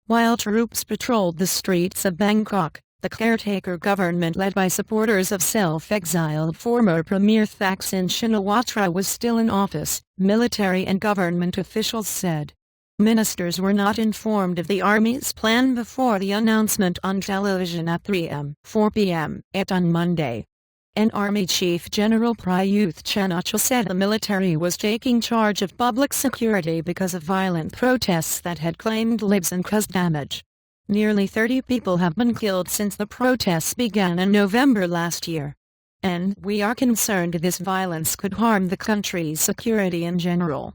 While troops patrolled the streets of Bangkok, the caretaker government led by supporters of self-exiled former Premier Thaksin Shinawatra was still in office, military and government officials said. Ministers were not informed of the army's plan before the announcement on television at 4 p.m. on Monday. An Army Chief General Prayuth Chan-ocha said the military was taking charge of public security because of violent protests that had claimed lives and caused damage. Nearly 30 people have been killed since the protests began in November last year. And we are concerned this violence could harm the country's security in general.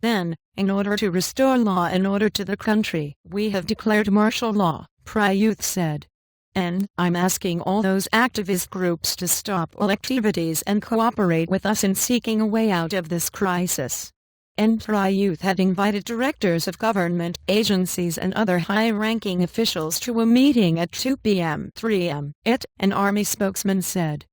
Then, in order to restore law and order to the country, we have declared martial law, Prayuth said. And I'm asking all those activist groups to stop all activities and cooperate with us in seeking a way out of this crisis. And Prayuth had invited directors of government agencies and other high-ranking officials to a meeting at 2 p.m. an army spokesman said.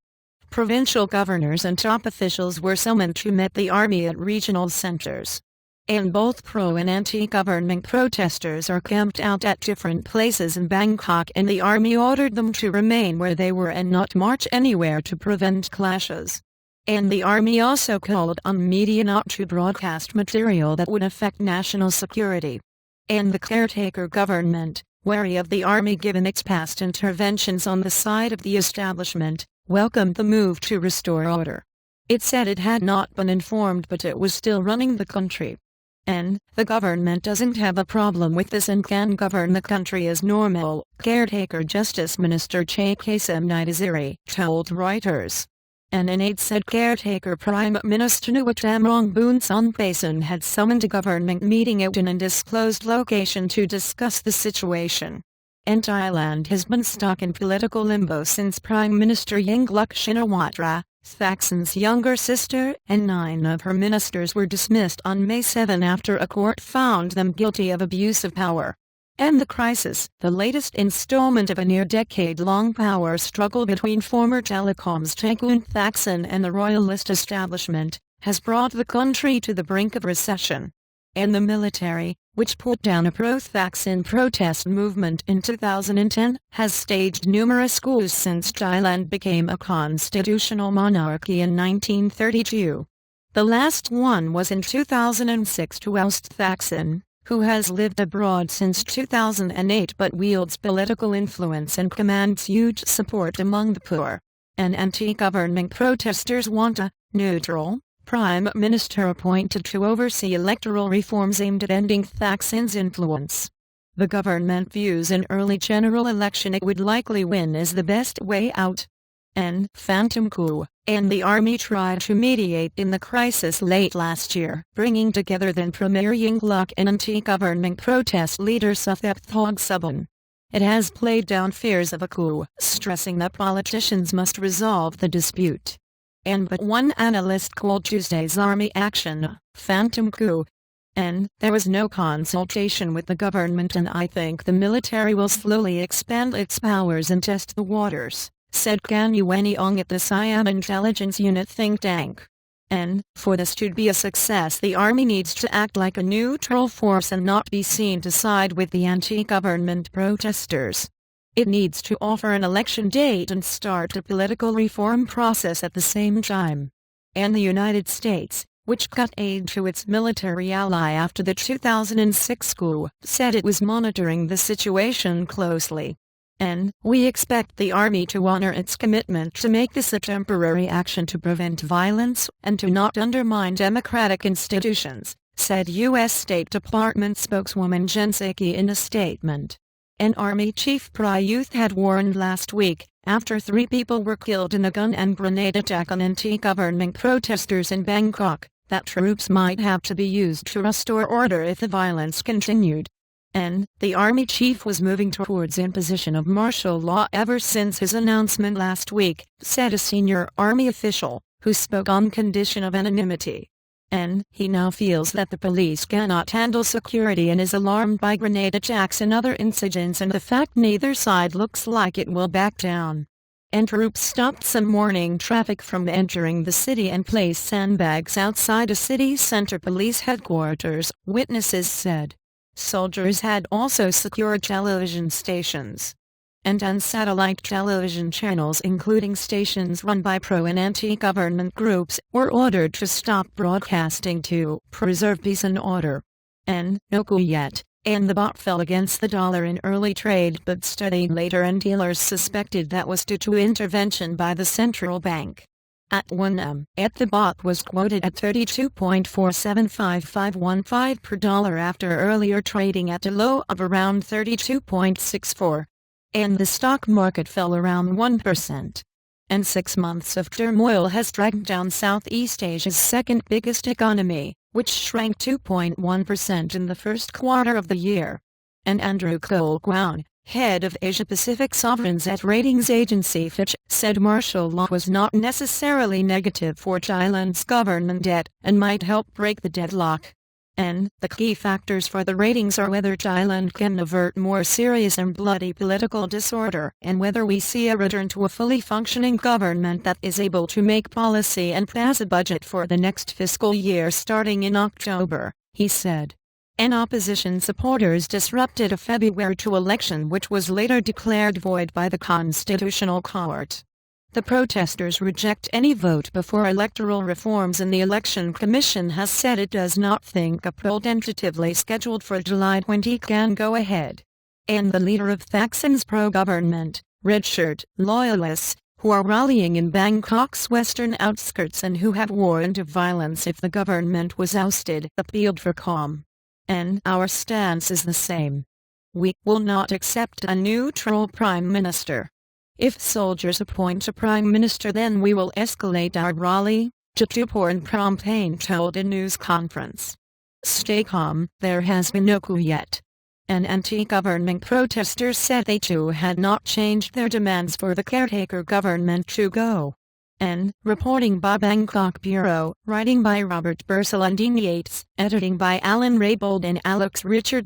Provincial governors and top officials were summoned to meet the army at regional centers. And both pro- and anti-government protesters are camped out at different places in Bangkok, and the army ordered them to remain where they were and not march anywhere to prevent clashes. And the army also called on media not to broadcast material that would affect national security. And the caretaker government, wary of the army given its past interventions on the side of the establishment, welcomed the move to restore order. It said it had not been informed, but it was still running the country. And the government doesn't have a problem with this and can govern the country as normal, Caretaker Justice Minister Thaksin Shinawatra told Reuters. And an aide said Caretaker Prime Minister Nguyen Son had summoned a government meeting at an undisclosed location to discuss the situation. And Thailand has been stuck in political limbo since Prime Minister Yingluck Shinawatra, Thaksin's younger sister, and 9 of her ministers were dismissed on May 7 after a court found them guilty of abuse of power. And the crisis, the latest installment of a near-decade-long power struggle between former telecoms tycoon Thaksin and the royalist establishment, has brought the country to the brink of recession. And the military, which put down a pro-Thaksin protest movement in 2010, has staged numerous coups since Thailand became a constitutional monarchy in 1932. The last one was in 2006 to oust Thaksin, who has lived abroad since 2008 but wields political influence and commands huge support among the poor. And anti-government protesters want a neutral Prime Minister appointed to oversee electoral reforms aimed at ending Thaksin's influence. The government views an early general election it would likely win as the best way out. An phantom coup, and the army tried to mediate in the crisis late last year, bringing together then Premier Yingluck and anti-government protest leader Thaksin. It has played down fears of a coup, stressing that politicians must resolve the dispute. But one analyst called Tuesday's army action a phantom coup. And there was no consultation with the government, and I think the military will slowly expand its powers and test the waters, said Kan Yuanyong at the Siam Intelligence Unit think tank. And, for this to be a success, the army needs to act like a neutral force and not be seen to side with the anti-government protesters. It needs to offer an election date and start a political reform process at the same time. And the United States, which cut aid to its military ally after the 2006 coup, said it was monitoring the situation closely. And we expect the army to honor its commitment to make this a temporary action to prevent violence and to not undermine democratic institutions, said U.S. State Department spokeswoman Jen Psaki in a statement. An Army Chief Prayuth had warned last week, after 3 people were killed in a gun and grenade attack on anti-government protesters in Bangkok, that troops might have to be used to restore order if the violence continued. And the Army Chief was moving towards imposition of martial law ever since his announcement last week, said a senior Army official, who spoke on condition of anonymity. And he now feels that the police cannot handle security and is alarmed by grenade attacks and other incidents and the fact neither side looks like it will back down. And troops stopped some morning traffic from entering the city and placed sandbags outside a city center police headquarters, witnesses said. Soldiers had also secured television stations and satellite television channels, including stations run by pro- and anti-government groups, were ordered to stop broadcasting to preserve peace and order. No coup yet, and the baht fell against the dollar in early trade but steadied later, and dealers suspected that was due to intervention by the central bank. At 1 m, the baht was quoted at 32.47515 per dollar after earlier trading at a low of around 32.64. And the stock market fell around 1%. And 6 months of turmoil has dragged down Southeast Asia's second biggest economy, which shrank 2.1% in the first quarter of the year. And Andrew Cole-Guan, head of Asia-Pacific sovereigns at ratings agency Fitch, said martial law was not necessarily negative for Thailand's government debt and might help break the deadlock. And the key factors for the ratings are whether Thailand can avert more serious and bloody political disorder, and whether we see a return to a fully functioning government that is able to make policy and pass a budget for the next fiscal year starting in October, he said. And opposition supporters disrupted a February 2 election which was later declared void by the Constitutional Court. The protesters reject any vote before electoral reforms, and the Election Commission has said it does not think a poll tentatively scheduled for July 20 can go ahead. And the leader of Thaksin's pro-government, red-shirt loyalists, who are rallying in Bangkok's western outskirts and who have warned of violence if the government was ousted, appealed for calm. And our stance is the same. We will not accept a neutral prime minister. If soldiers appoint a prime minister, then we will escalate our rally, Jatuporn Prompane told a news conference. Stay calm, there has been no coup yet. And anti-government protesters said they too had not changed their demands for the caretaker government to go. And, reporting by Bangkok Bureau, writing by Robert Bursalundin Yates, editing by Alan Raybould and Alex Richard.